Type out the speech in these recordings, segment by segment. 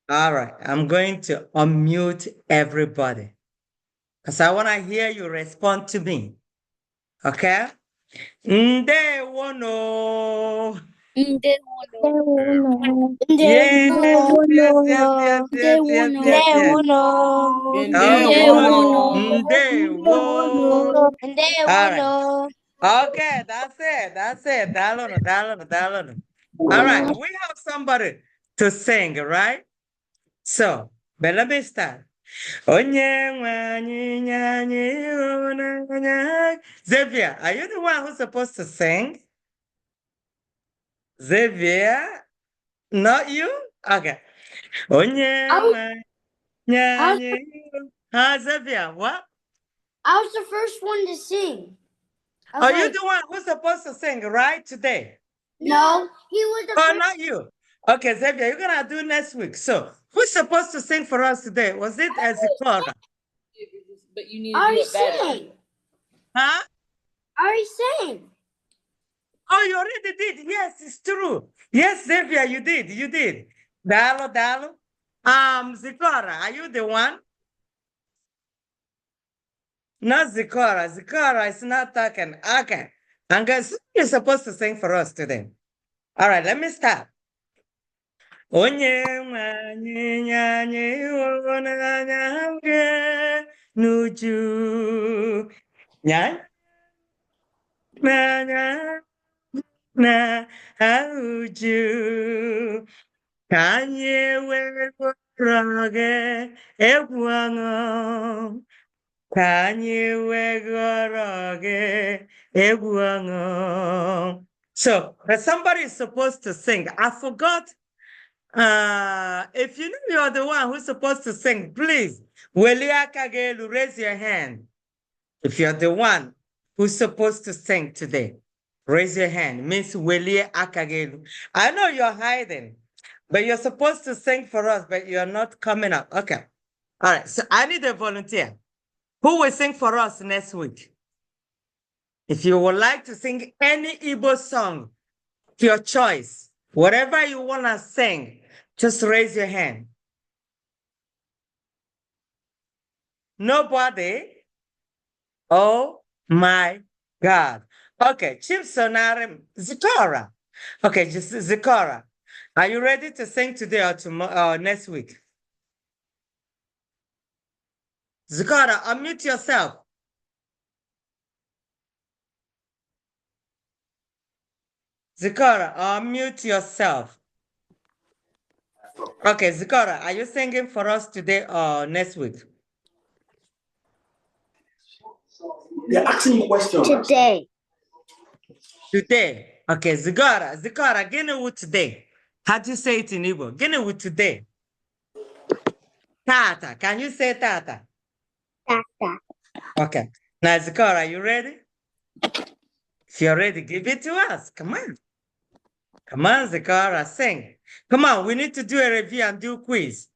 All right, I'm going to unmute everybody because I want to hear you respond to me. Okay? Ndewono. Yes, yes, yes, yes, yes, yes, yes, yes. Oh, Ndewo. All right. Okay, that's it. That's it. Dalono, dalono, dalono. All right, we have somebody to sing, right? So, but let me start. Onye nwe anyị nye anyị ịhụnanya. Xavier, are you the one who's supposed to sing? Xavier? Not you? Okay. Onye nwe anyị nye anyị Huh, Xavier, what? I was the first one to sing. Are you the one who's supposed to sing right today? No, he was the Oh, not you. Okay, Xavier, you're gonna do next week. So, who's supposed to sing for us today? Was it Ezekora? But you need to do it better. Sang. Huh? I already sang. Oh, you already did. Yes, it's true. Yes, Xavier, you did. You did. Dalo, Dalo. Zikora, are you the one? Not Zikora. Zikora is not talking. Okay. And guys, you're supposed to sing for us today. All right, let me start. Onye nwe anyị nye anyị ịhụnanya nke n'uju. Nya? Na uju. Ka anyị wegoro gị egwu ọṅụ. Ka anyị wegoro gị egwu ọṅụ. So, somebody is supposed to sing. I forgot. If you know you're the one who's supposed to sing, please, Welia Kagelu, raise your hand. If you're the one who's supposed to sing today, raise your hand. Miss Welia Akagelu. I know you're hiding, but you're supposed to sing for us, but you're not coming up. Okay. All right. So I need a volunteer. Who will sing for us next week? If you would like to sing any Igbo song, your choice, whatever you want to sing, just raise your hand. Nobody? Oh my God. Okay, Chimsonarim, Zikora. Okay, just Zikora. Are you ready to sing today or tomorrow or next week? Zikora, unmute yourself. Zikora, unmute yourself. Okay, Zikora, are you singing for us today or next week? They're asking me questions. Today. Today. Okay, Zikora, gene today. How do you say it in Igbo? Gene today. Tata. Can you say Tata? Tata. Okay. Now, Zikora, are you ready? If you're ready, give it to us. Come on. Come on, Zikora, sing. Come on, we need to do a review and do quiz.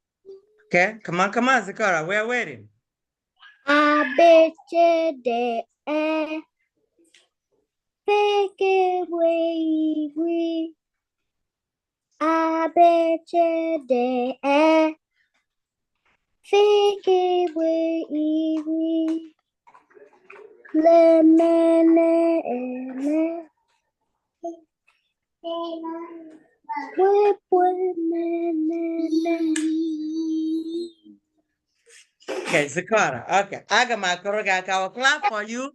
Okay? Come on, Zikora, we're waiting. A, B, C, D, E. Pick it, we. A, B, C, D, E. Pick it, we. Le, me. Okay, Zikora. Okay. I will clap for you.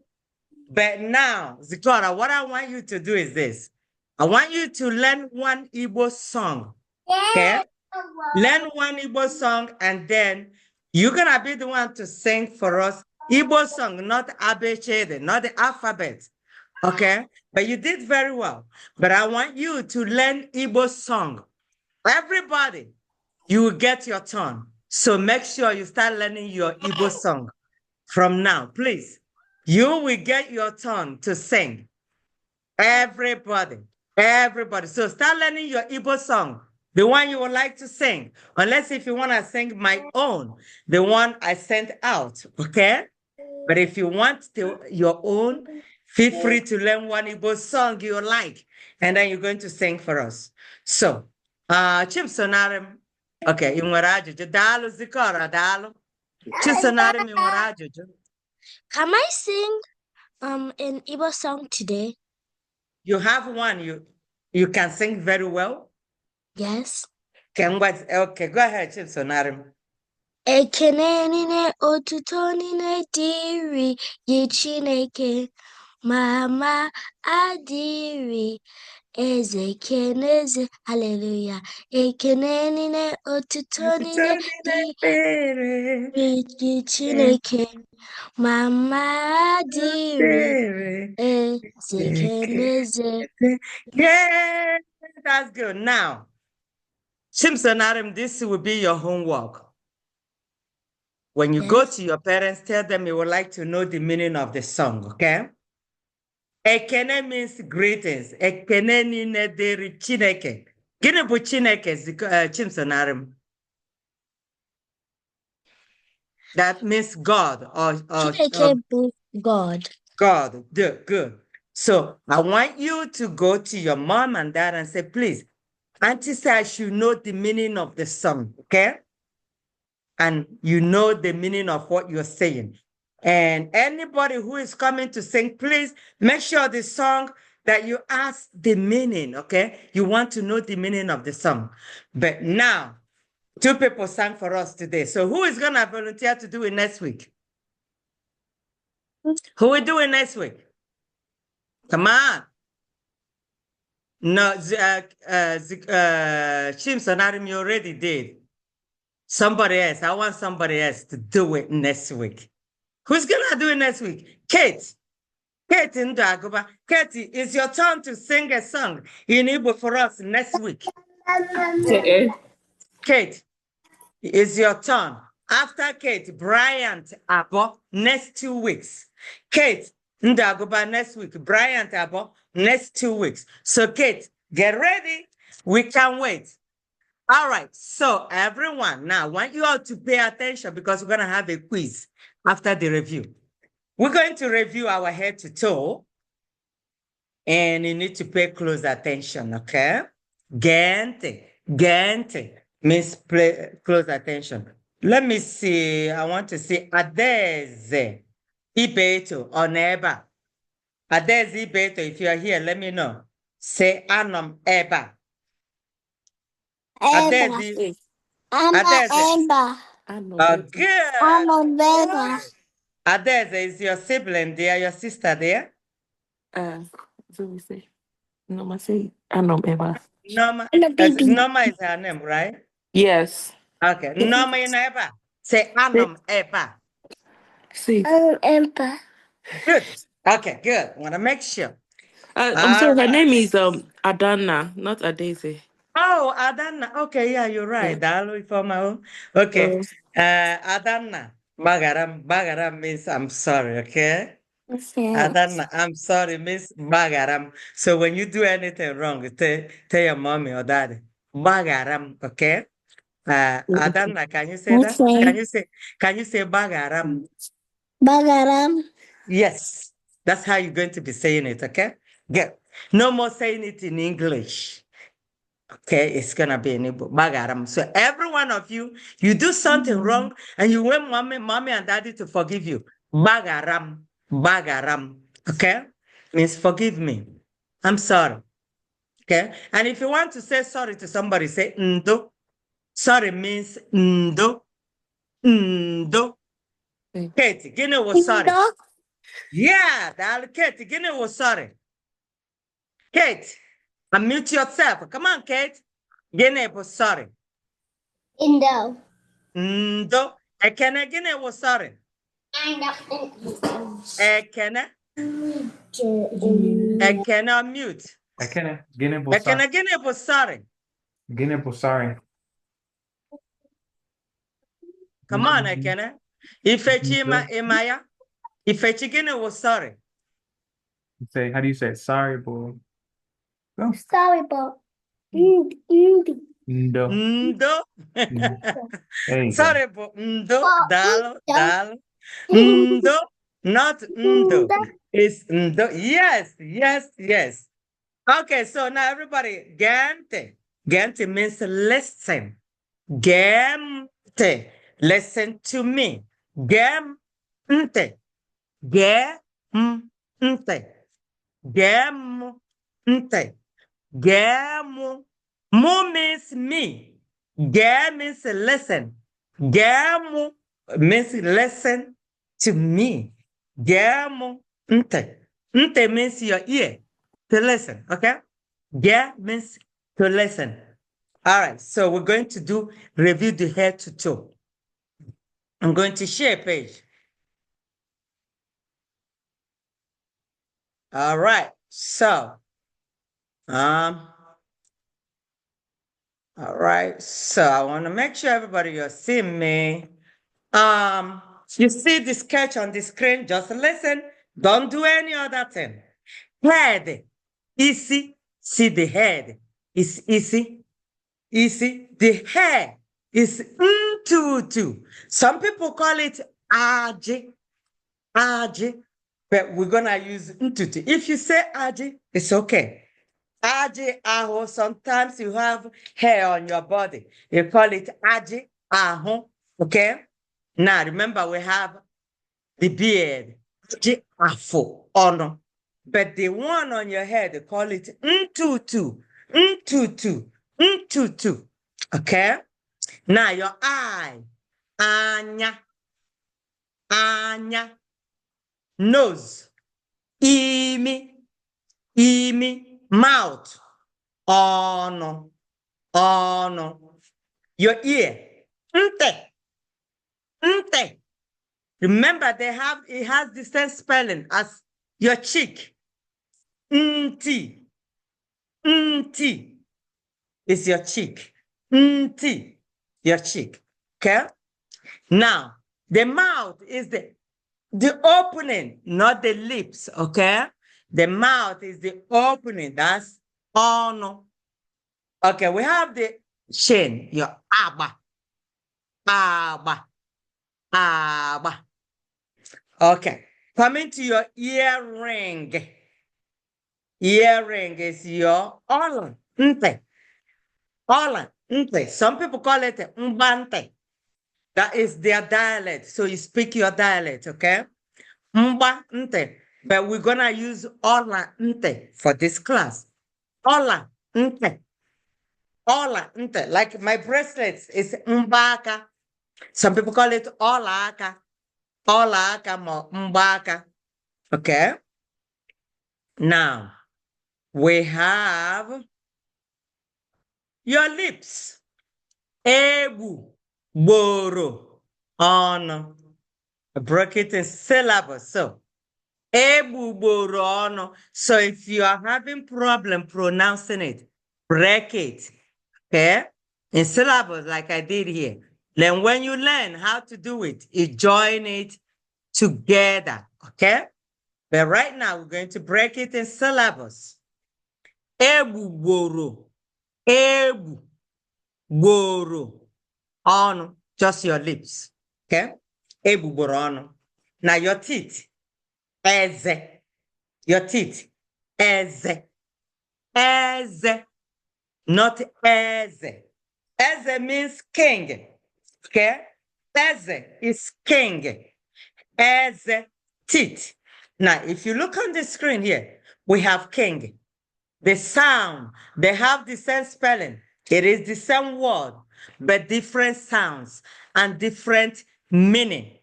But now, Zikora, what I want you to do is this. I want you to learn one Igbo song. Okay? Learn one Igbo song, and then you're going to be the one to sing for us. Igbo song, not ABCD, not the alphabet. Okay? But you did very well. But I want you to learn Igbo song. Everybody, you will get your turn. So make sure you start learning your Igbo song from now, please. You will get your turn to sing. Everybody. So start learning your Igbo song, the one you would like to sing. Unless if you want to sing my own, the one I sent out, okay? But if you want your own, feel free to learn one Igbo song you like, and then you're going to sing for us. So, Chimsonarim, Okay, ị nwere ajụjụ? Daalụ Zikora, daalụ. Chisonarim, ị nwere ajụjụ? Can I sing an Igbo song today? You have one you can sing very well? Yes. Okay, go ahead, Chisonarim. Ekene niile otuto niile dịrị gị Chineke, mama adịrị eze keneze, hallelujah. Ekene niile otuto niile dịrị gị Chineke, mama adịrị eze keneze. Yeah, that's good. Now, Chisonarim, this will be your homework. When you go to your parents, tell them you would like to know the meaning of the song, okay? Ekene means greetings. Ekene nine deri Chineke. Gịnị bụ Chineke, Chisonarim? That means God or Chineke bụ God. God. Good. So I want you to go to your mom and dad and say, please, Auntie said I should know the meaning of the song, okay? And you know the meaning of what you're saying. And anybody who is coming to sing, please make sure the song that you ask the meaning, okay? You want to know the meaning of the song. But now, 2 people sang for us today. So who is going to volunteer to do it next week? Who will do it next week? Come on. No, Chimson, you already did. Somebody else. I want somebody else to do it next week. Who's going to do it next week? Kate. Kate in Dagoba. Katie, it's your turn to sing a song in Igbo for us next week. Kate, it's your turn. After Kate, Bryant Abo, next 2 weeks. Kate, Ndagoba next week. Bryant Abo, next 2 weeks. So Kate, get ready. We can't wait. All right. So everyone, now I want you all to pay attention because we're going to have a quiz after the review. We're going to review our head to toe. And you need to pay close attention, okay? Gente means close attention. Let me see. I want to see Adeze Ibeto or neighbor. Adeze Ibeto, if you are here, let me know. Say Anom Eba. Adeze. Adeze. Oh, good. Adeze, is your sibling there, your sister there? So we say, Norma say, Anom Eva. Norma, Norma is her name, right? Yes. Okay. Norma in Eba. Say Anom Eba. See. Empa. Good. Okay, good. Want to make sure. I'm sorry, her name is Adana, not Adeze. Oh, Adana. Okay, yeah, you're right. Dalu for my own. Okay. Adana. Bagaram means I'm sorry, okay? Adana, I'm sorry, Miss Bagaram. So when you do anything wrong, tell your mommy or daddy. Bagaram, okay? Adana, can you say that? Can you say Bagaram? Bagaram. Yes. That's how you're going to be saying it, okay? Good. No more saying it in English. Okay, it's gonna be in Igbo. Bagaram. So every one of you, you do something wrong and you want mommy and daddy to forgive you. Bagaram. Okay? Means forgive me. I'm sorry. Okay? And if you want to say sorry to somebody, say ndo. Sorry means ndo. Ndo. Katie, Guinea was sorry. Yeah, Katie, Guinea was sorry. Kate, unmute yourself. Come on, Kate. Guinea was sorry. Indo. Ndo. Ekene, Guinea was sorry. Ekene. Ekene, unmute. Ekene, Guinea Bossari. Ekene, Guinea was sorry. Guinea Bossari. Come on, Ekene. Ifechima Imaya. Ifechigene was sorry. Say, how do you say it? Sorry, boy. Oh. Sorry, boy. Ndo. Ndo. Sorry, boy. Ndo. Dalo. Ndo. Not ndo. It's ndo. Yes. Okay, so now everybody, gente. Gente means listen. Gemte. Listen to me. Gemte. Gemte. Gemte. Gemu. Mu means me. Ge means listen. Gemu means listen to me. Gemu. Nte. Nte means your ear to listen. Okay? Ge means to listen. All right. So we're going to do review the head to toe. I'm going to share a page. All right. So, all right. So I want to make sure everybody you're seeing me. You see the sketch on the screen, just listen. Don't do any other thing. Head, easy. See the head is easy. Easy. The hair is ntutu. Some people call it aji, aji, but we're gonna use ntutu. If you say aji, it's okay. Aji aho. Sometimes you have hair on your body. You call it aji aho. Okay. Now remember we have the beard, aji afo ono. But the one on your head, they call it ntutu, ntutu, ntutu. Okay. Now your eye, anya, anya, nose, imi, imi, mouth, ono, ono. Your ear, nte, nte. Remember, it has the same spelling as your cheek. Nti, nti is your cheek. Nti, your cheek. Okay. Now, the mouth is the opening, not the lips. Okay. The mouth is the opening. That's ono. Okay. We have the chin, your aba, aba, aba. Okay. Coming to your earring. Earring is your ola, nte. Ola, nte. Some people call it mbante. That is their dialect. So you speak your dialect, okay? Mba nte. But we're gonna use ola nte for this class. Ola nte. Ola nte. Like my bracelets is mbaka. Some people call it olaka. Olaka mo mbaka. Okay? Now, we have your lips. Ebu, boro, on. Break it in syllables. So, ebu, boro, on. So, if you are having problem pronouncing it, break it. Okay? In syllables, like I did here. Then when you learn how to do it, you join it together. Okay? But right now, we're going to break it in syllables. Ebu, boro. Ebu, boro. On, just your lips. Okay? Ebu, boro, on. Now your teeth. Eze. Your teeth. Eze. Eze. Not eze. Eze means king. Okay? Eze is king. Eze, teeth. Now, if you look on the screen here, we have king. The sound, they have the same spelling. It is the same word, but different sounds and different meaning.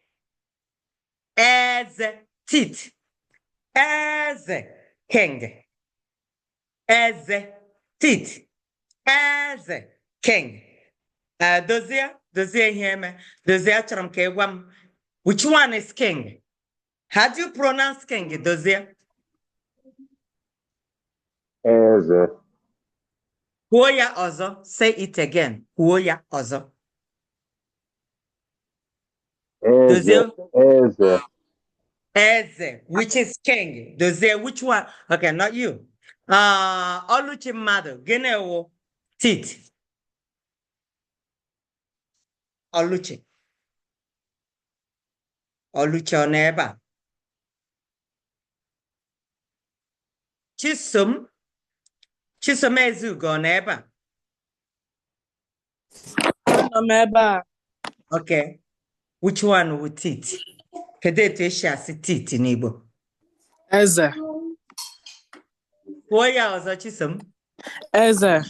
As teeth, as king, as teeth, as king. Dozie hear me? Dozie achọrọ ka ịgwa m, which one is king? How do you pronounce king, Dozie? Eze. Kwuo ya ọzọ. Say it again. Kwuo ya ọzọ. Eze. Eze. Eze, which is king. Dozie, which one? Okay, not you. Oluchi mmadụ, gịnị wụ teeth? Oluchi. Oluchi ọ nọ ebe a? Chisom. Chisom Ezugo ọ nọ ebe a? Ameba. Okay. Which one with teeth? Kedete shasi teeth in Igbo. Eze. Oya Ozochisom. Eze.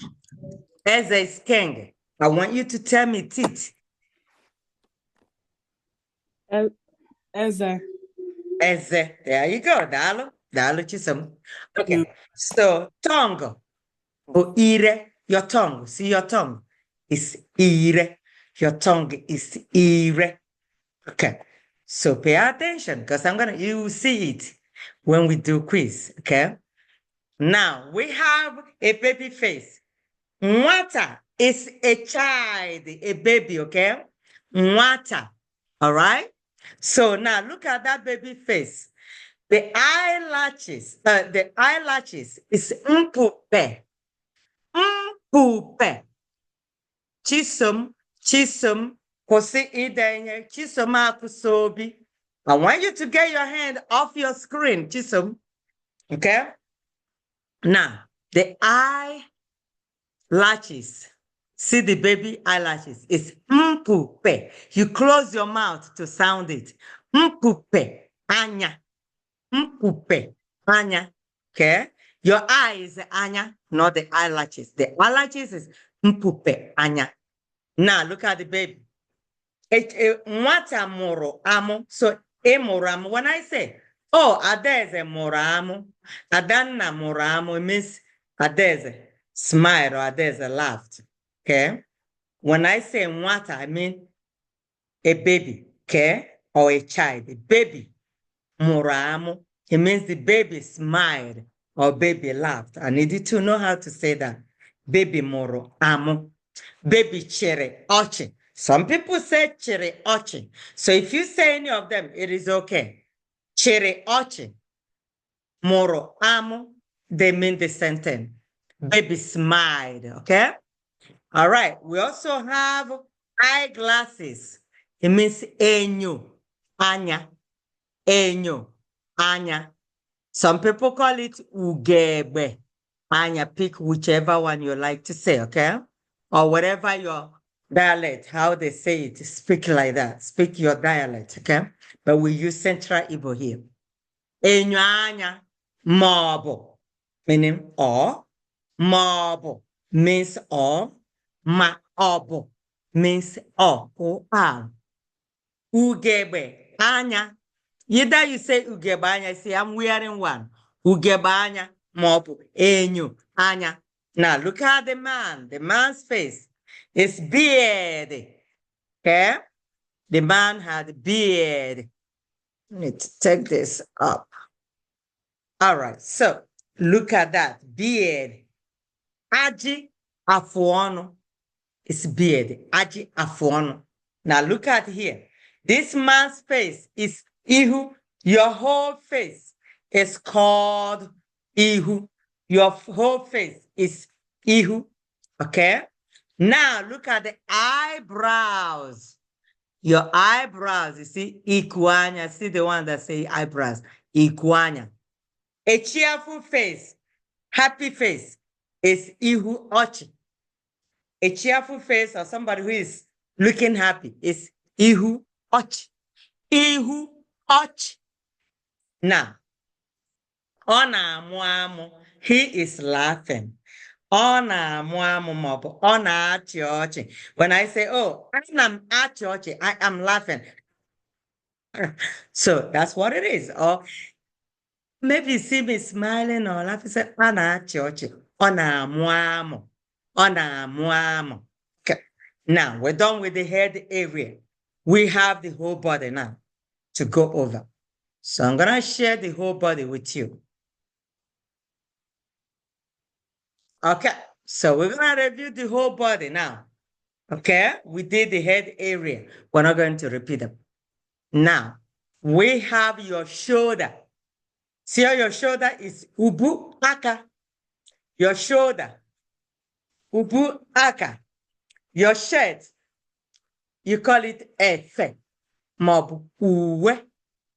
Eze is king. I want you to tell me teeth. Eze. Eze. There you go. Dalo Chisom. Okay. So tongue. Bo ire. Your tongue. See your tongue. Is ire. Your tongue is ire. Okay. So pay attention because you will see it when we do quiz. Okay. Now we have a baby face. Nwata is a child, a baby, okay? Nwata. All right. So now look at that baby face. The eyelashes is mpupe. Mpupe. Chisom, kosi idenye, chisom akusobi. I want you to get your hand off your screen, chisom. Okay? Now, the eyelashes. See the baby eyelashes. It's mpupe. You close your mouth to sound it. Mpupe. Anya. Mpupe. Anya. Okay? Your eye is anya, not the eyelashes. The eyelashes is mpupe. Anya. Now, look at the baby. Nwata mụrụ amụ. So, mụrụ amụ. When I say, oh, Adaeze mụrụ amụ, Adanna mụrụ amụ, it means Adaeze smiled or Adaeze laughed. Okay? When I say nwata, I mean a baby, okay? Or a child. A baby mụrụ amụ. It means the baby smiled or baby laughed. I need you to know how to say that. Baby mụrụ amụ. Baby chere ochi. Some people say chere ochi. So if you say any of them, it is okay. Chere ochi. Moro amo. They mean the same thing. Baby smiled. Okay? All right. We also have eyeglasses. It means enyo. Anya. Enyo. Anya. Some people call it ugebe. Anya. Pick whichever one you like to say. Okay? Or whatever your dialect, how they say it, speak like that. Speak your dialect, okay? But we use Central Igbo here. Enyo anya, maọbụ, meaning or. Maọbụ means or. Maọbụ means or are. Ugebe anya. Either you say ugebe anya, say I'm wearing one. Ugebe anya, maọbụ enyo anya. Now, look at the man. The man's face is beard. Okay? The man had beard. Let me take this up. All right. So, look at that. Beard. Aji afuono is beard. Aji afuono. Now, look at here. This man's face is ihu. Your whole face is called ihu. Your whole face is ihu. Okay? Now look at the eyebrows. Your eyebrows, you see, ikuanya. See the one that say eyebrows. Ikuanya. A cheerful face, happy face is ihu ochi. A cheerful face or somebody who is looking happy is ihu ochi. Ihu ochi. Now, ọ na-amụ amụ. He is laughing. Ọ na-amụ amụ maọbụ ọ na-achị ọchị. When I say, oh, ana m achị ọchị, I am laughing. So that's what it is. Or maybe you see me smiling or laughing, say, ọ na-achị ọchị. Ọ na-amụ amụ. Ọ na-amụ amụ. Okay. Now, we're done with the head area. We have the whole body now to go over. So I'm going to share the whole body with you. Okay, so we're going to review the whole body now. Okay, we did the head area. We're not going to repeat them. Now, we have your shoulder. See how your shoulder is ubu aka. Your shoulder, ubu aka. Your shirt, you call it efe. Mobu uwe.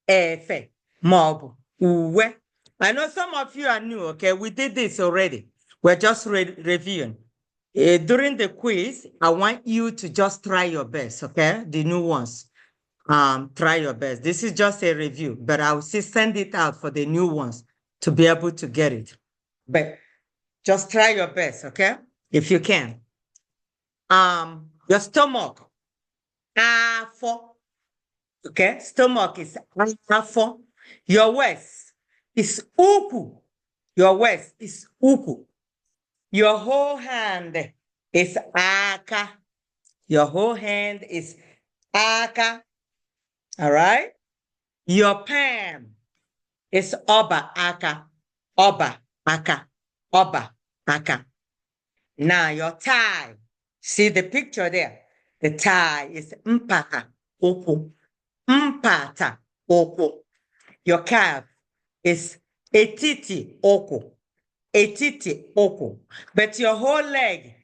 Efe. Mobu uwe. I know some of you are new, okay? We did this already. We're just reviewing. During the quiz, I want you to just try your best, okay? The new ones. Try your best. This is just a review, but I will still send it out for the new ones to be able to get it. But just try your best, okay? If you can. Your stomach. Afo. Okay? Stomach is afo. Your waist is uku. Your waist is uku. Your whole hand is aka. Your whole hand is aka. All right? Your palm is oba aka. Oba aka. Oba aka. Now your thigh. See the picture there? The thigh is mpata oku. Mpata oku. Your calf is etiti oku. Etiti oku. But your whole leg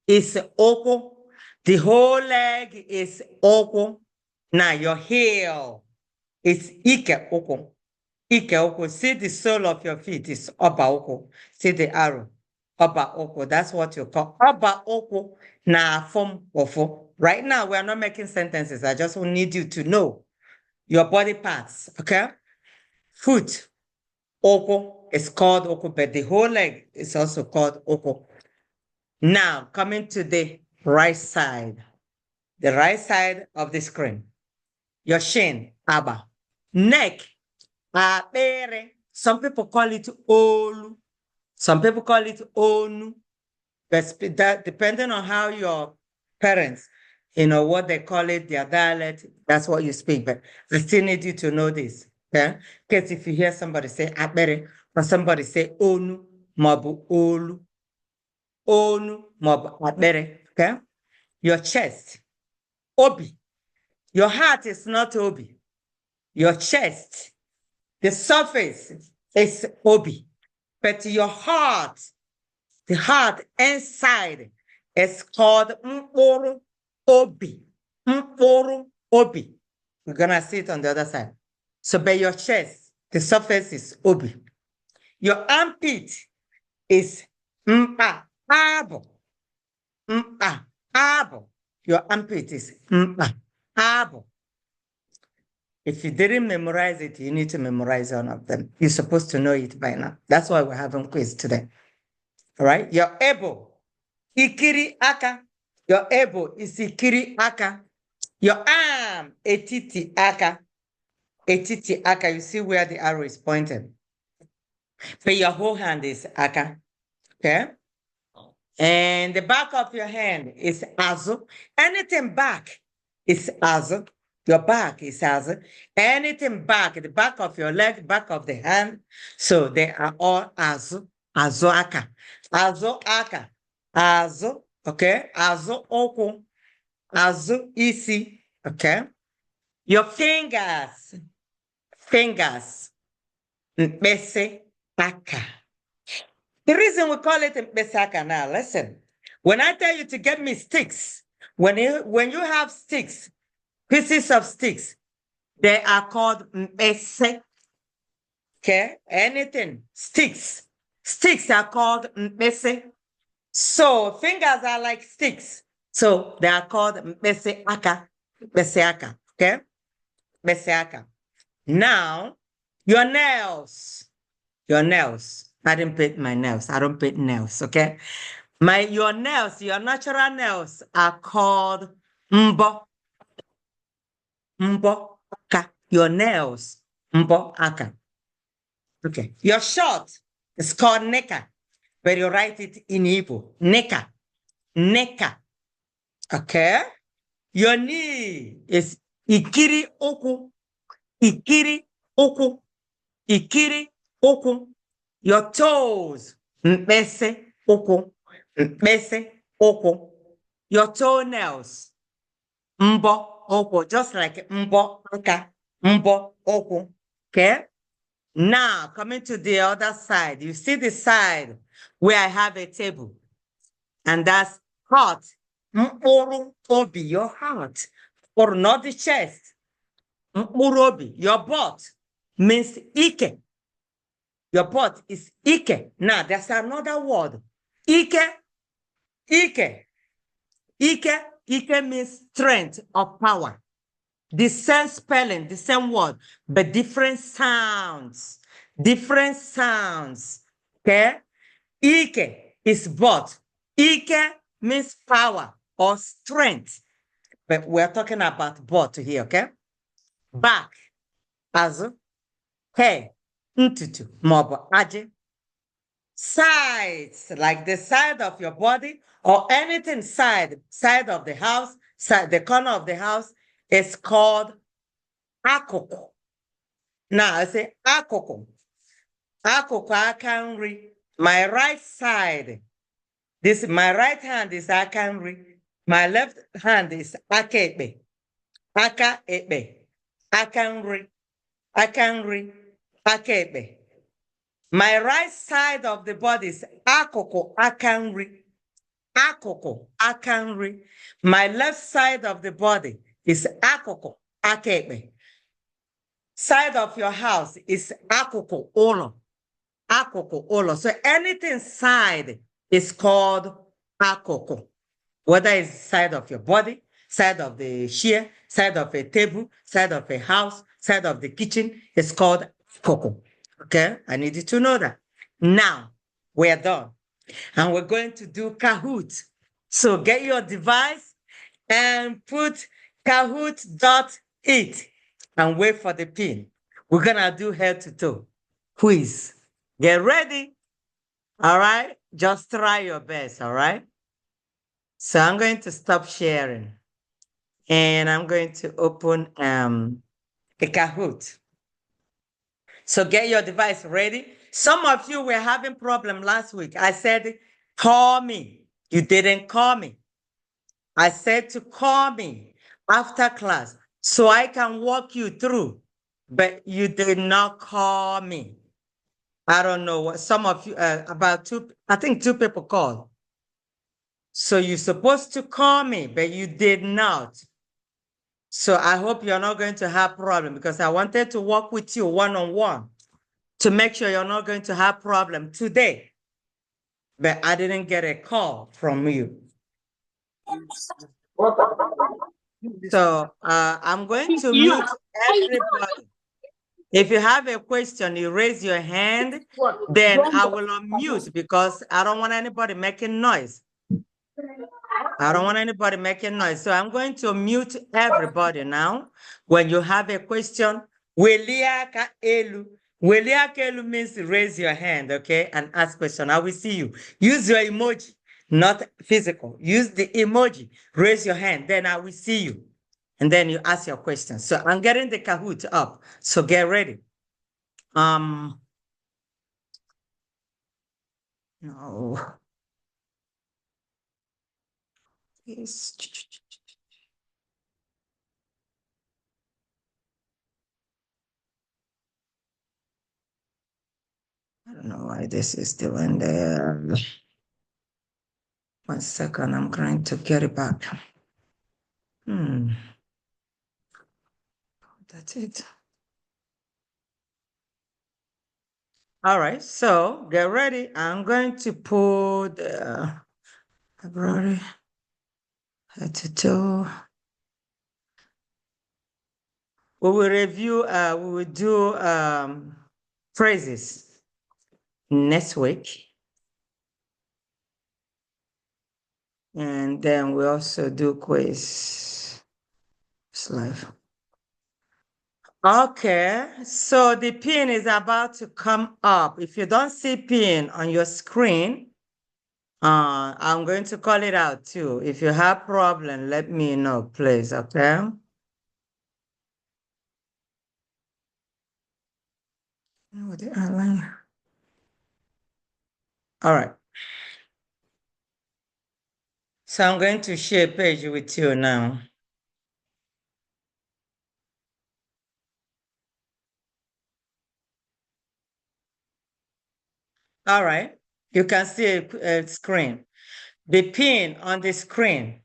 is oku. The whole leg is oku. Now your heel is ike oku. Ike oku. See the sole of your feet is oba oku. See the arrow. Oba oku. That's what you call oba oku. Na form of. Right now, we are not making sentences. I just need you to know your body parts. Okay? Foot. Oku is called oku, but the whole leg is also called oku. Now, coming to the right side. The right side of the screen. Your shin, aba. Neck, abere. Some people call it olu. Some people call it onu. But that, depending on how your parents, what they call it, their dialect, that's what you speak. But I still need you to know this. Okay? Because if you hear somebody say abere or somebody say onu, mabu olu, onu, mabu abere. Okay? Your chest, obi. Your heart is not obi. Your chest, the surface is obi. But your heart, the heart inside is called mkporo obi. Mkporo obi. We're going to see it on the other side. So by your chest, the surface is obi. Your armpit is mpa abo. Mpa abo. Your armpit is mpa abo. If you didn't memorize it, you need to memorize one of them. You're supposed to know it by now. That's why we're having quiz today. All right? Your elbow, ikiri aka. Your elbow is ikiri aka. Your arm, etiti aka. Etiti aka. You see where the arrow is pointed. But your whole hand is aka. Okay? And the back of your hand is azu. Anything back is azu. Your back is azu. Anything back, the back of your leg, back of the hand. So they are all azu. Azu aka. Azu aka. Azu. Okay. Azu oku. Azu isi. Okay. Your fingers. Fingers. Mkpese aka. The reason we call it Mbesaka now, listen. When I tell you to get me sticks, when you have sticks, pieces of sticks, they are called Mbese. Okay? Anything, sticks. Sticks are called Mbese. So fingers are like sticks. So they are called Mbese Aka. Mbese Aka. Okay? Mbese Aka. Now, your nails. Your nails. I didn't paint my nails. I don't paint nails, okay? Your nails, your natural nails are called mbo. Mbo aka. Your nails, mbo aka. Okay. Your short is called neka, but you write it in Igbo. Neka. Neka. Okay? Your knee is ikiri oku. Ikiri oku. Ikiri oku. Your toes, mkpese oku. Mkpese oku. Your toenails, mbo oku. Just like mbo aka. Mbo oku. Okay? Now, coming to the other side, you see the side where I have a table. And that's heart. Mkpuru obi, your heart. Or not the chest. Mkpuru obi, your butt means ike. Your butt is ike. Now, there's another word. Ike Ike. Ike means strength or power. The same spelling, the same word, but different sounds. Different sounds. Okay? Ike is both. Ike means power or strength. But we're talking about both here, okay? Back, azụ, hair, ntutu, maọbụ ajị. Sides, like the side of your body or anything side of the house, side, the corner of the house is called akụkụ. Now I say akụkụ. Akụkụ aka nri. My right side. This my right hand is aka nri. My left hand is aka ekpe. Aka ekpe. Aka nri. Aka nri. Aka ekpe. My right side of the body is akụkụ aka nri. Akụkụ aka nri. My left side of the body is akụkụ aka ekpe. Side of your house is akụkụ ụlọ. Akụkụ ụlọ. So anything side is called akụkụ. Whether it's side of your body, side of the chair, side of a table, side of a house, side of the kitchen, it's called akụkụ. Okay, I need you to know that. Now, we're done. And we're going to do Kahoot. So get your device and put Kahoot.it and wait for the pin. We're going to do head to toe quiz. Get ready. All right? Just try your best. All right? So I'm going to stop sharing. And I'm going to open a Kahoot. So get your device ready. Some of you were having problem last week. I said, call me. You didn't call me. I said to call me after class so I can walk you through, but you did not call me. I don't know what some of you, about two, I think two people called. So you're supposed to call me, but you did not. So I hope you're not going to have problem because I wanted to work with you one-on-one to make sure you're not going to have problem today. But I didn't get a call from you. So I'm going to mute everybody. If you have a question, you raise your hand, then I will unmute because I don't want anybody making noise. I don't want anybody making noise. So I'm going to mute everybody now. When you have a question, Weliaka elu. Weliaka elu means raise your hand, okay, and ask question. I will see you. Use your emoji, not physical. Use the emoji. Raise your hand, then I will see you. And then you ask your question. So I'm getting the Kahoot up. So get ready. No. Yes. I don't know why this is doing there. 1 second, I'm trying to get it back. That's it. All right, so get ready. I'm going to put February head to toe. We will review, we will do phrases next week. And then we also do quiz. It's live. Okay, so the pin is about to come up. If you don't see pin on your screen, I'm going to call it out too. If you have problem, let me know, please, okay? All right. So I'm going to share a page with you now. All right, you can see a screen. The pin on the screen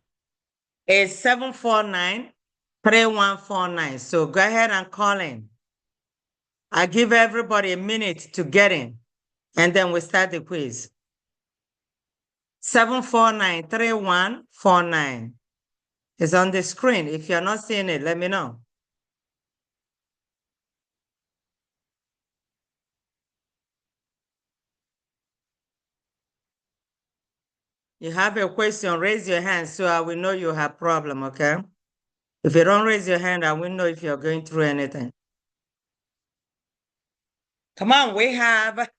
is 749-3149. So go ahead and call in. I give everybody a minute to get in, and then we start the quiz. 749-3149. It's on the screen. If you're not seeing it, let me know. You have a question, raise your hand so I will know you have problem, okay? If you don't raise your hand, I will know if you're going through anything. Come on, we have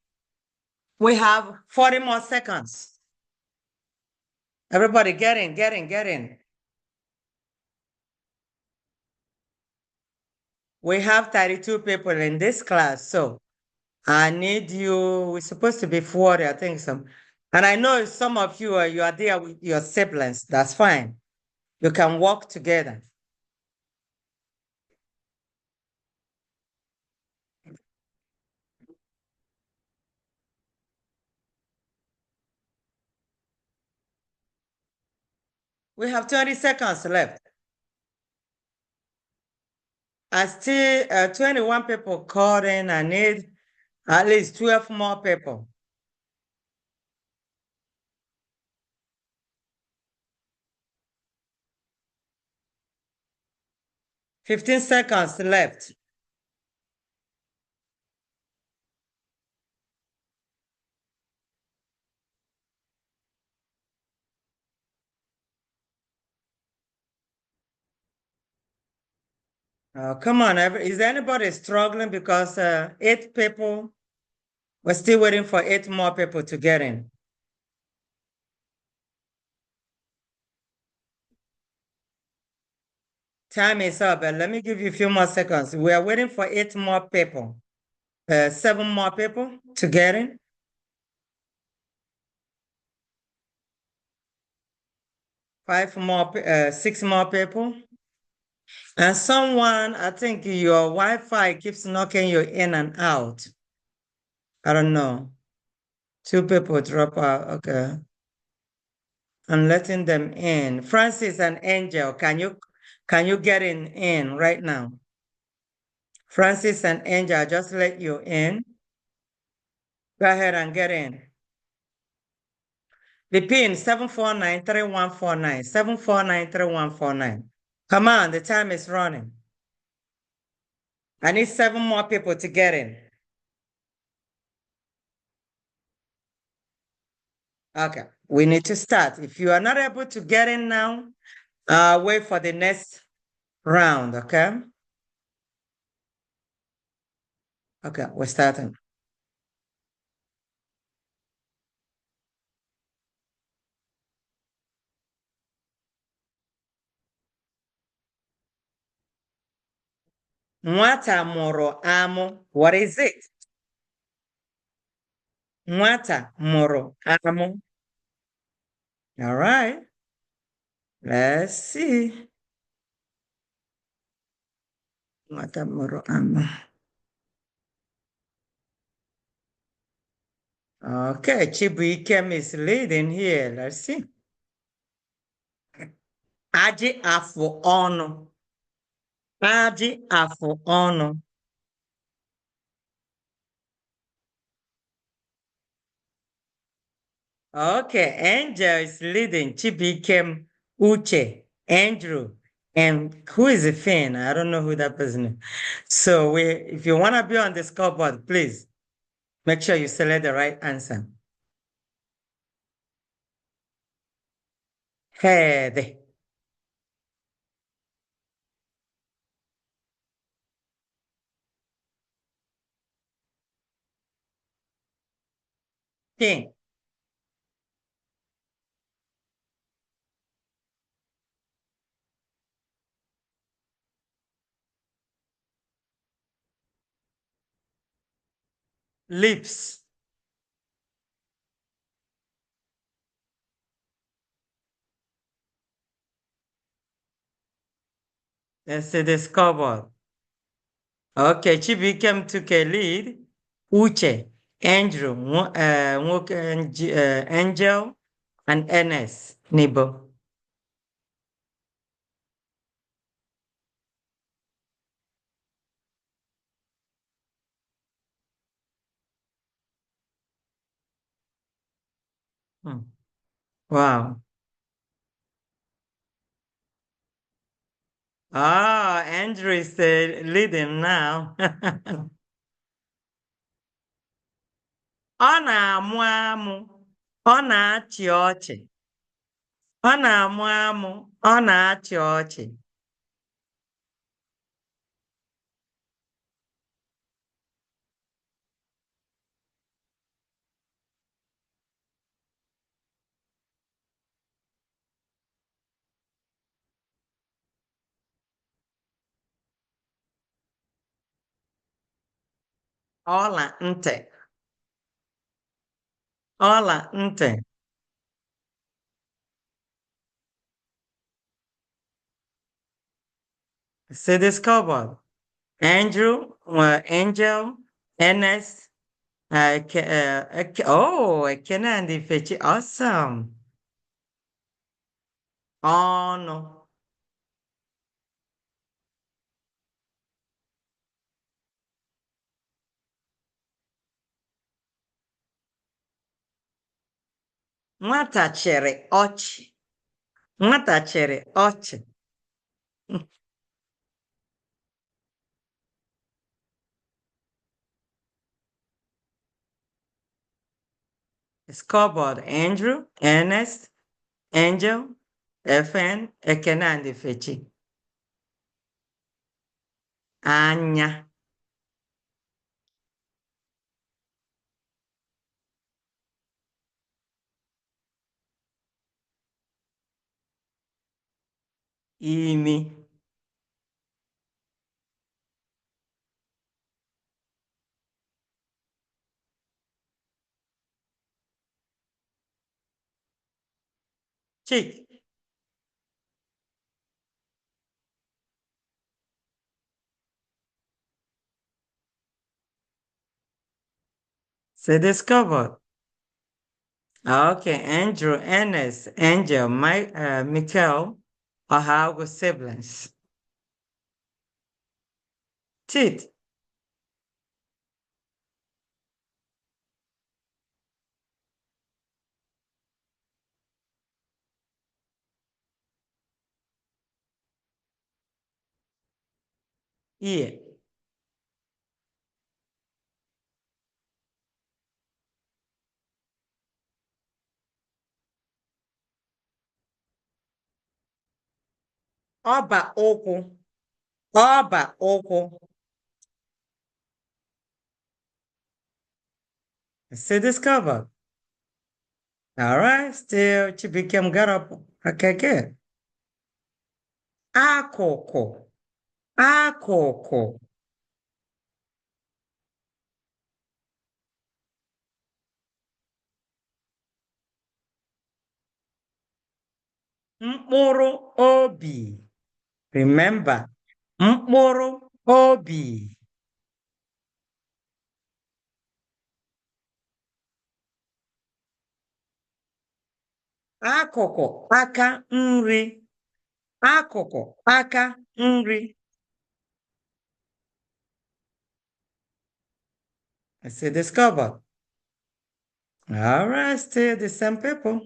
40 more seconds. Everybody get in, get in, get in. We have 32 people in this class, so I need you. We're supposed to be 40, I think so. And I know some of you are there with your siblings. That's fine. You can work together. We have 20 seconds left. I still 21 people called in. I need at least 12 more people. $15 seconds left. Come on, is anybody struggling? Because 8 people, we're still waiting for 8 more people to get in. Time is up, but let me give you a few more seconds. We are waiting for 8 more people, 7 more people to get in. 5 more, 6 more people. And someone, I think your Wi-Fi keeps knocking you in and out. I don't know. 2 people drop out, okay. I'm letting them in. Francis and Angel, can you get in right now? Francis and Angel, I just let you in. Go ahead and get in. The pin 749-3149. 749-3149. Come on, the time is running. I need 7 more people to get in. Okay, we need to start. If you are not able to get in now, wait for the next round, okay? Okay, we're starting. Nwata mụrụ amụ. What is it? Nwata mụrụ amụ. All right. Let's see. Nwata mụrụ amụ. Okay, Chibuikem is leading here. Let's see. Aji afụ ọnụ. Aji afụ ọnụ. Okay, Angel is leading. Chibuikem, Uche, Andrew, and who is a fan? I don't know who that person is. So if you want to be on the scoreboard, please make sure you select the right answer. Head. Pin. Lips. Let's see the scoreboard. Okay, Chibuikem took a lead. Uche, Andrew, Angel, and Ernest, Nibo. Wow. Ah, Andrew is leading now. Ọ na-amụ amụ, ọ na-achị ọchị. Ọ na-amụ amụ, ọ na-achị ọchị. Ọla ntị, ọla ntị. See this cupboard. Andrew, Angel, Ernest, Ekene and Ifechi. Awesome. Ọnụ, nwata chịrị ọchị, nwata chịrị ọchị. Scoreboard, Andrew, Ernest, Angel, FN, Ekene and Ifechi. Anya, imi, cheek. See this cupboard. Okay, Andrew, Ernest, Angel, Michael, Ohago siblings. Teeth. Ear. Ọba ụkwụ, ọba ụkwụ. See this cupboard. All right, still Chibikem got up. Okay, good. Akụkụ, akụkụ. Mkpụrụ obi. Remember, mkpụrụ obi. Akụkụ aka nri, akụkụ aka nri. I see this cupboard. All right, still the same people.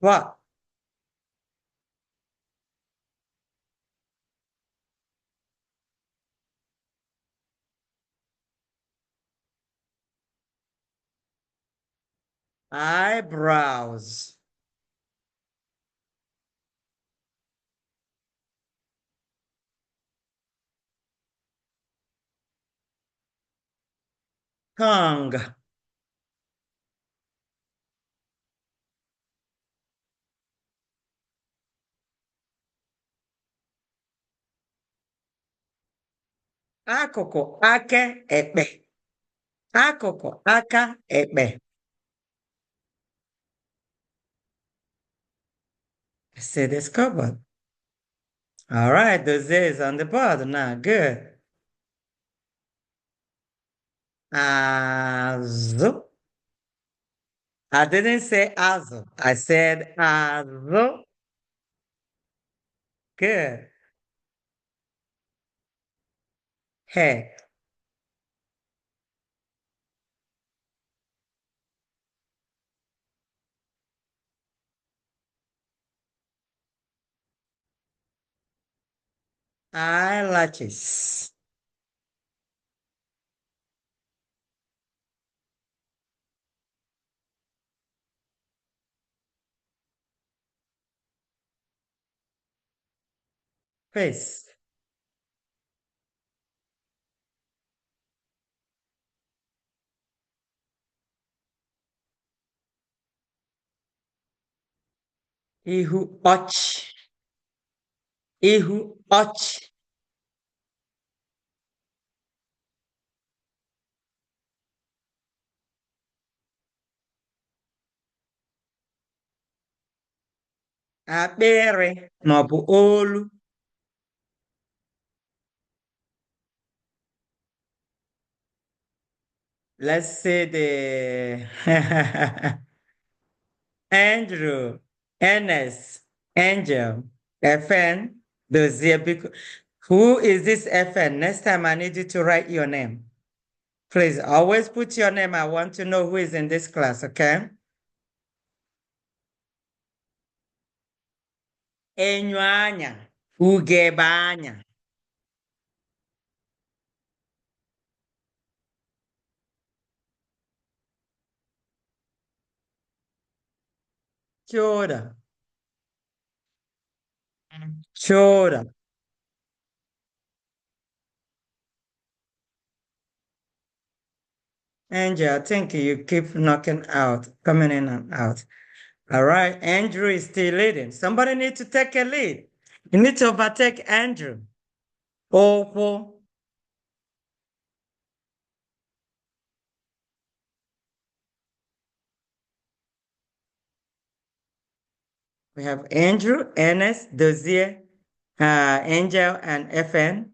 What? Eyebrows. Tongue. Akụkụ aka ekpe. Akụkụ aka ekpe. See this cupboard. All right, those is on the board now. Good. Azu. I didn't say azu. I said azu. Good. Hey. Eyelashes. Face. Ihu ọchị. Ihu ọchị. Akpịrị maọbụ olu. Let's say the Andrew, Ernest, Angel, FN, Dozier. Who is this FN? Next time I need you to write your name. Please always put your name. I want to know who is in this class, okay? Enyo anya, ugebe anya. Chora. Chora. Angel, I think you keep knocking out, coming in and out. All right, Andrew is still leading. Somebody need to take a lead. You need to overtake Andrew. Oh, we have Andrew, Ernest, Dozier, Angel, and FN.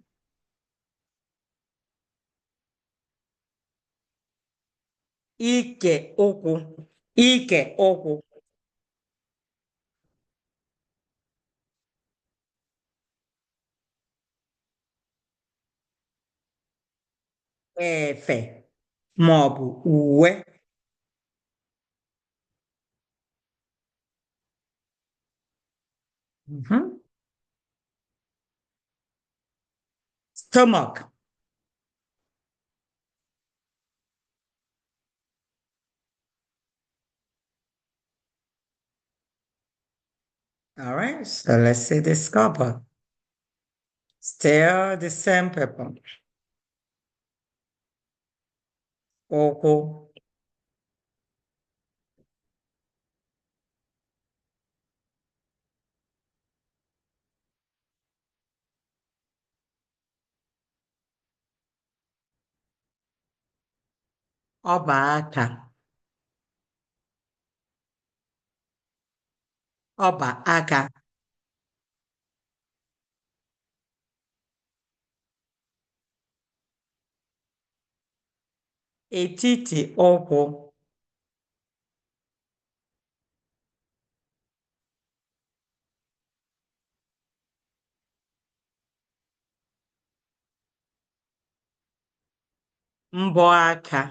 Ike okwu. Ike okwu. Efe maọbụ uwe. Stomach. All right, so let's see the scoreboard. Still the same people. Okwu. Ọba aka. Ọba aka. Etiti ụkwụ. Mbọ aka.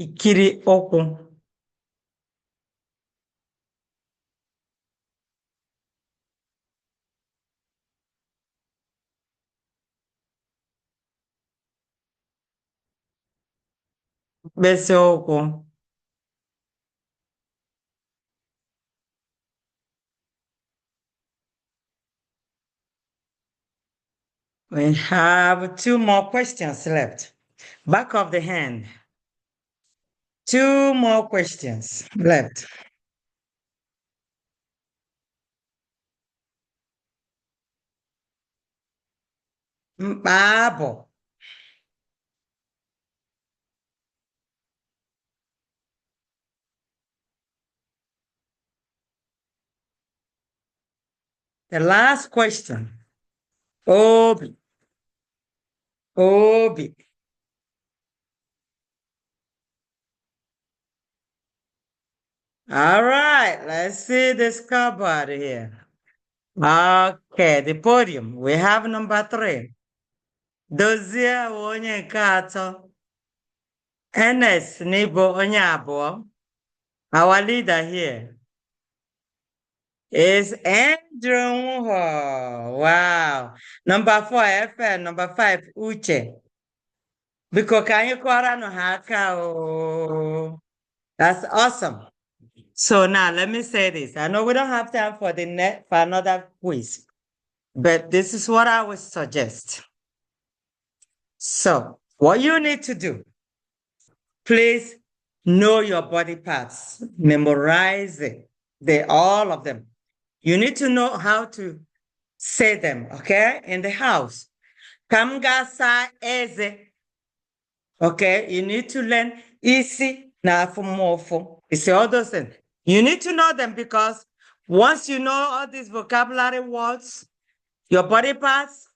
Ikiri ụkwụ. Mkpịsị ụkwụ. We have two more questions left. Back of the hand. Two more questions left. Mkpa abụ. The last question. Obi. Obi. All right, let's see the scoreboard here. Okay, the podium. We have number 3. Dozie onye nke atọ. Ernest Nibo onye abụọ. Our leader here is Andrew. Wow. Number 4, FN. Number 5, Uche. Because can you call no haka? That's awesome. So now let me say this. I know we don't have time for for another quiz, but this is what I would suggest. So what you need to do, please know your body parts, memorize it, all of them. You need to know how to say them, okay? In the house. Kamgasa eze. Okay, you need to learn isi na afumofo. You see all those things. You need to know them because once you know all these vocabulary words, your body parts,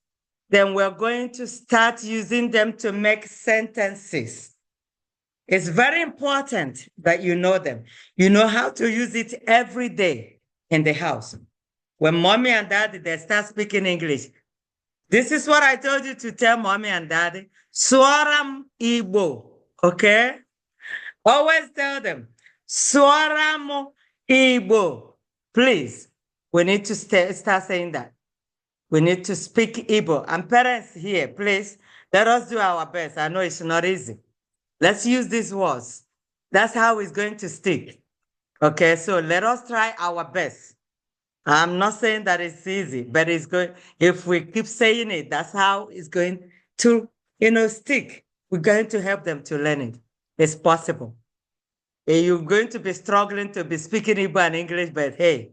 then we're going to start using them to make sentences. It's very important that you know them. You know how to use it every day in the house. When mommy and daddy, they start speaking English. This is what I told you to tell mommy and daddy. Swaram Igbo, okay? Always tell them, Swaram Igbo. Please, we need to start saying that. We need to speak Igbo. And parents here, please, let us do our best. I know it's not easy. Let's use these words. That's how it's going to stick. Okay, so let us try our best. I'm not saying that it's easy, but it's going, if we keep saying it, that's how it's going to, stick. We're going to help them to learn it. It's possible. You're going to be struggling to be speaking Igbo and English, but hey,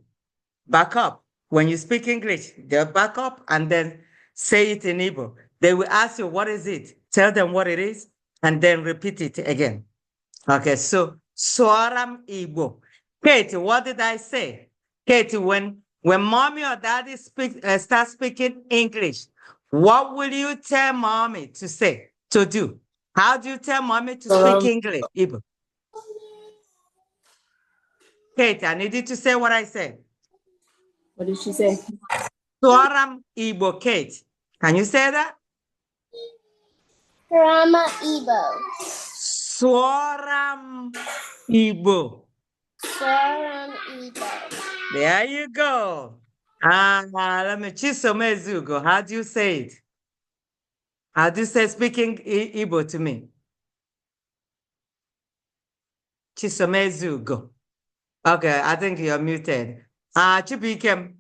back up. When you speak English, they'll back up and then say it in Igbo. They will ask you, what is it? Tell them what it is, and then repeat it again. Okay, so Swaram Igbo. Katie, what did I say? Katie, when mommy or daddy start speaking English, what will you tell mommy to say, to do? How do you tell mommy to speak English, Igbo? Katie, I need you to say what I said. What did she say? Swaram Igbo, Kate. Can you say that? Rama Igbo. Swaram Igbo. Swaram Igbo. There you go. Let me Chisomezugo. How do you say it? How do you say speaking Igbo to me? Chisomezugo. Okay, I think you're muted. Chibikem,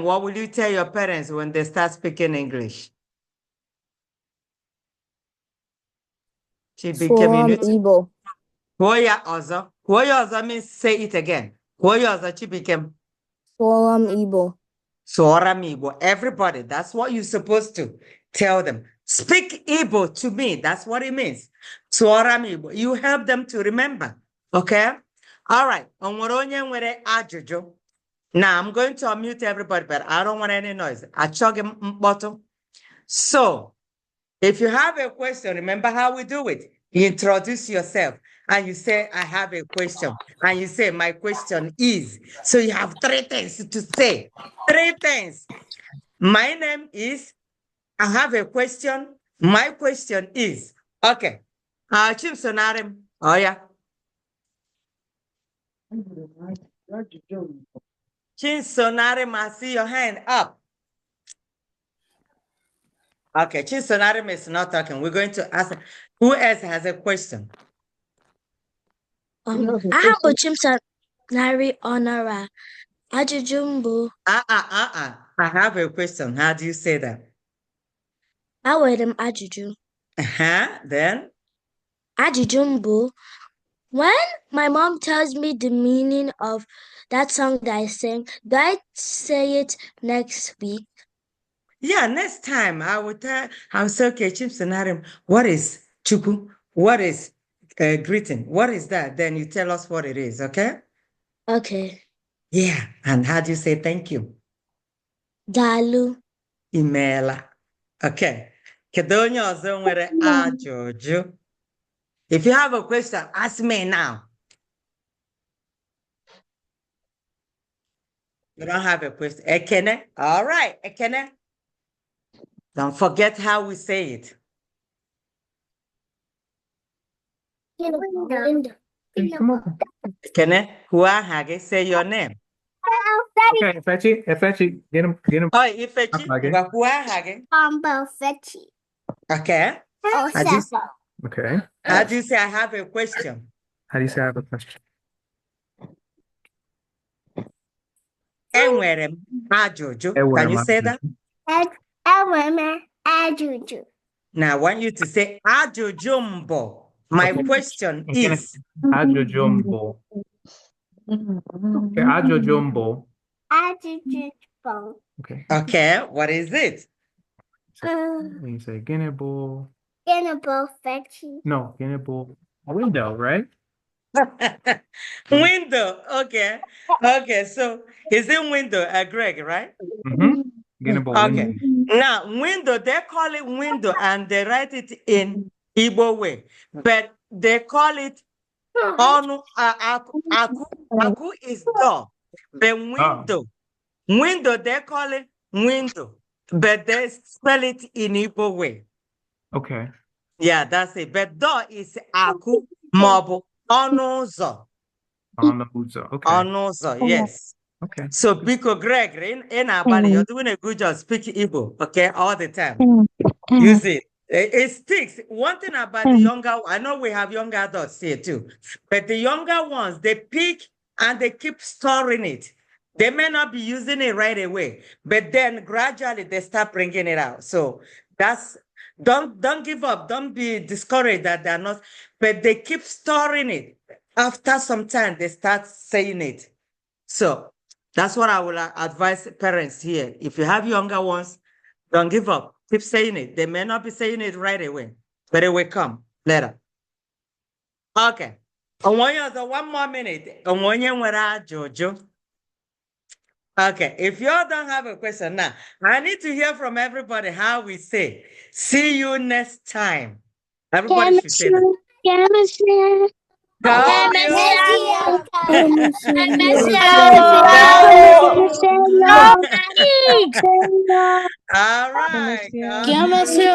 what will you tell your parents when they start speaking English? Swaram Igbo. Kwoya ozo. Kwoya ozo means say it again. Kwoya ozo Chibikem. Swaram Igbo. Swaram Igbo. Everybody, that's what you're supposed to tell them. Speak Igbo to me. That's what it means. Swaram Igbo. You help them to remember. Okay? All right. Onworonye nwere ajụjụ. Now, I'm going to unmute everybody, but I don't want any noise. Achọghị m mkpọtụ. So, if you have a question, remember how we do it. You introduce yourself and you say, I have a question. And you say, my question is. So you have 3 things to say. 3 things. My name is, I have a question. My question is. Okay. Chimsonarim. Oh, yeah. Chimsonarim, I see your hand up. Okay, Chinsonarim is not talking. We're going to ask who else has a question. I have a Chimsanari Honora. Ajujumbu. I have a question. How do you say that? I wear them Ajuju. Then? Ajujumbu. When my mom tells me the meaning of that song that I sang, do I say it next week? Yeah, next time I will say, okay, Chimsonarim, what is Chuku? What is greeting? What is that? Then you tell us what it is, okay? Okay. Yeah, and how do you say thank you? Dalu. Imela. Okay. Kedu onye ọzọ nwere ajụjụ? If you have a question, ask me now. You don't have a question. Ekene? All right, Ekene. Don't forget how we say it. Come on. Kene, Huahage, say your name. Okay, Fetchy, get him. Oh, Ifechi, Okay. Huahage. Okay. How do you, Okay. how do you say I have a question? How do you say I have a question? Enwere m ajụjụ. Can you say that? Now, I want you to say ajụjụ mbụ. My question is. Ajojumbo. Okay, Ajojumbo. Okay. Okay, what is it? When you say Guinea-bull. No, Guinea-bull. A window, right? Window. Okay. Okay, so is it window, Greg, right? Mm-hmm. Guinea-bull Okay. window. Now, window, they call it window and they write it in Igbo way, but they call it onu aku is door. The window. Window, they call it window, but they spell it in Igbo way. Okay. Yeah, that's it. But door is aku maọbụ ọnụ ụzọ. On the Uzo. Okay. Ọnụ ụzọ, yes. Okay. So, Biko Greg, in Abali, you're doing a good job speaking Igbo, okay, all the time. Use it. It sticks. One thing about the younger, I know we have younger adults here too, but the younger ones, they pick and they keep storing it. They may not be using it right away, but then gradually they start bringing it out. So that's, don't give up. Don't be discouraged that they're not, but they keep storing it. After some time, they start saying it. So that's what I will advise parents here. If you have younger ones, don't give up. Keep saying it. They may not be saying it right away, but it will come later. Okay. One more minute. Jojo. Okay. If you all don't have a question now, I need to hear from everybody how we say, see you next time. Everybody should say that. All right. Chemistry.